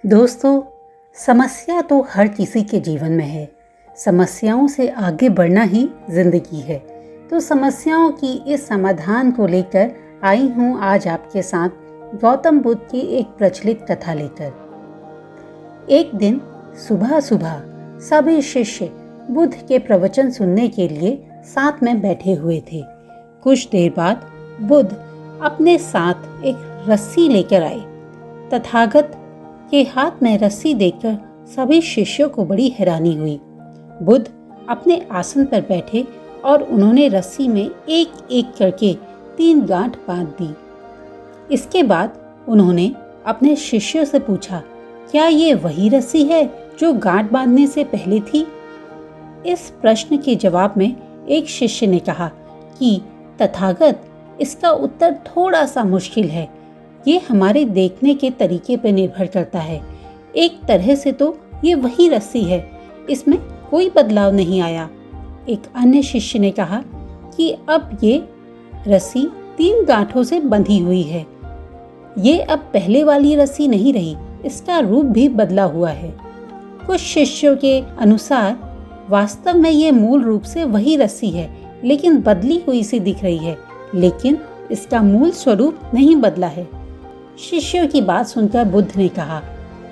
दोस्तों, समस्या तो हर किसी के जीवन में है। समस्याओं से आगे बढ़ना ही जिंदगी है। तो समस्याओं की इस समाधान को लेकर आई हूँ आज आपके साथ गौतम बुद्ध की एक प्रचलित कथा लेकर। एक दिन सुबह सुबह सभी शिष्य बुद्ध के प्रवचन सुनने के लिए साथ में बैठे हुए थे। कुछ देर बाद बुद्ध अपने साथ एक रस्सी लेकर आए। तथागत के हाथ में रस्सी देखकर सभी शिष्यों को बड़ी हैरानी हुई। बुद्ध अपने आसन पर बैठे और उन्होंने रस्सी में एक एक करके 3 गांठ बांध दी। इसके बाद उन्होंने अपने शिष्यों से पूछा, क्या ये वही रस्सी है जो गांठ बांधने से पहले थी? इस प्रश्न के जवाब में एक शिष्य ने कहा कि तथागत, इसका उत्तर थोड़ा सा मुश्किल है। ये हमारे देखने के तरीके पर निर्भर करता है। एक तरह से तो ये वही रस्सी है, इसमें कोई बदलाव नहीं आया। एक अन्य शिष्य ने कहा कि अब ये रस्सी 3 गांठों से बंधी हुई है। ये अब पहले वाली रस्सी नहीं रही, इसका रूप भी बदला हुआ है। कुछ शिष्यों के अनुसार वास्तव में ये मूल रूप से वही रस्सी है, लेकिन बदली हुई सी दिख रही है, लेकिन इसका मूल स्वरूप नहीं बदला है। शिष्यों की बात सुनकर बुद्ध ने कहा,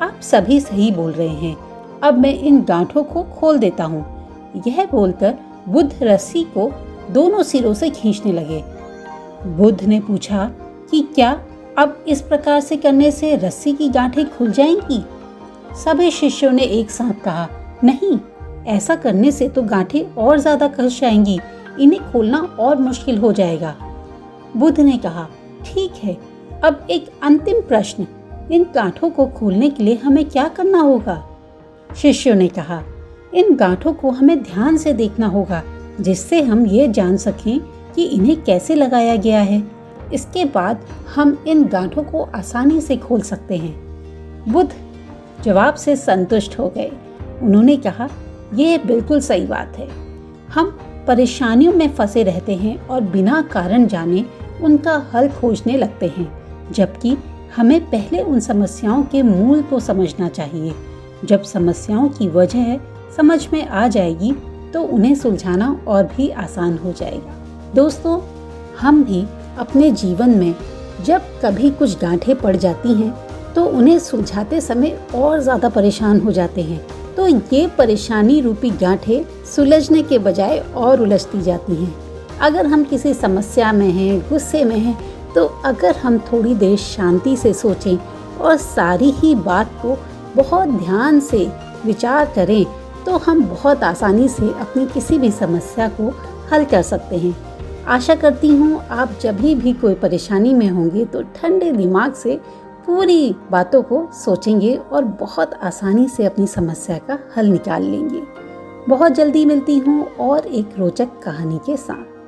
आप सभी सही बोल रहे हैं, अब मैं इन गांठों को खोल देता हूँ। यह बोलकर बुद्ध रस्सी को दोनों सिरों से खींचने लगे। बुद्ध ने पूछा कि क्या अब इस प्रकार से करने से रस्सी की गांठें खुल जाएंगी? सभी शिष्यों ने एक साथ कहा, नहीं, ऐसा करने से तो गांठें और ज्यादा कस जाएंगी, इन्हें खोलना और मुश्किल हो जाएगा। बुद्ध ने कहा, ठीक है, अब एक अंतिम प्रश्न, इन गांठों को खोलने के लिए हमें क्या करना होगा? शिष्यों ने कहा, इन गांठों को हमें ध्यान से देखना होगा, जिससे हम ये जान सकें कि इन्हें कैसे लगाया गया है। इसके बाद हम इन गांठों को आसानी से खोल सकते हैं। बुद्ध जवाब से संतुष्ट हो गए। उन्होंने कहा, यह बिल्कुल सही बात है। हम परेशानियों में फंसे रहते हैं और बिना कारण जाने उनका हल खोजने लगते हैं, जबकि हमें पहले उन समस्याओं के मूल को समझना चाहिए। जब समस्याओं की वजह समझ में आ जाएगी तो उन्हें सुलझाना और भी आसान हो जाएगा। दोस्तों, हम भी अपने जीवन में जब कभी कुछ गांठें पड़ जाती हैं तो उन्हें सुलझाते समय और ज़्यादा परेशान हो जाते हैं। तो ये परेशानी रूपी गांठें सुलझने के बजाय और उलझती जाती हैं। अगर हम किसी समस्या में हैं, गुस्से में हैं, तो अगर हम थोड़ी देर शांति से सोचें और सारी ही बात को बहुत ध्यान से विचार करें तो हम बहुत आसानी से अपनी किसी भी समस्या को हल कर सकते हैं। आशा करती हूँ आप जब भी कोई परेशानी में होंगे तो ठंडे दिमाग से पूरी बातों को सोचेंगे और बहुत आसानी से अपनी समस्या का हल निकाल लेंगे। बहुत जल्दी मिलती हूँ और एक रोचक कहानी के साथ।